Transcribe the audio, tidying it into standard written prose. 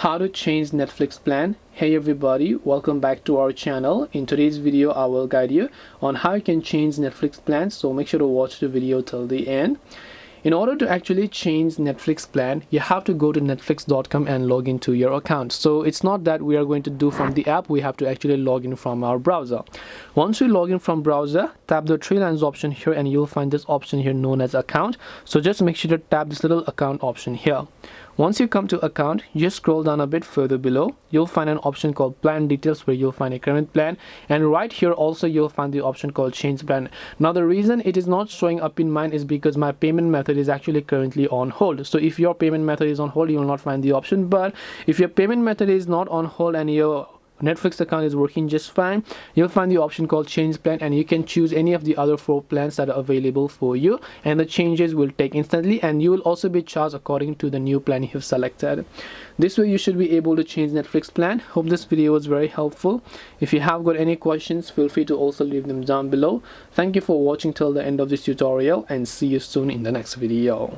How to change Netflix plan. Hey everybody, welcome back to our channel. In today's video I will guide you on how you can change Netflix plans, so make sure to watch the video till the end. In order to actually change Netflix plan, you have to go to netflix.com and log into your account. So it's not that we are going to do from the app, we have to actually log in from our browser. Once we log in from browser, tap the three lines option here and you'll find this option here known as account. So just make sure to tap this little account option here. Once you come to account, just scroll down a bit further below. You'll find an option called plan details where you'll find a current plan, and right here also you'll find the option called change plan. Now the reason it is not showing up in mine is because my payment method is actually currently on hold. So if your payment method is on hold, you will not find the option. But if your payment method is not on hold and your Netflix account is working just fine, you'll find the option called change plan, and you can choose any of the other 4 plans that are available for you, and the changes will take instantly, and you will also be charged according to the new plan you've selected. This way you should be able to change Netflix plan. Hope this video was very helpful. If you have got any questions, feel free to also leave them down below. Thank you for watching till the end of this tutorial, and see you soon in the next video.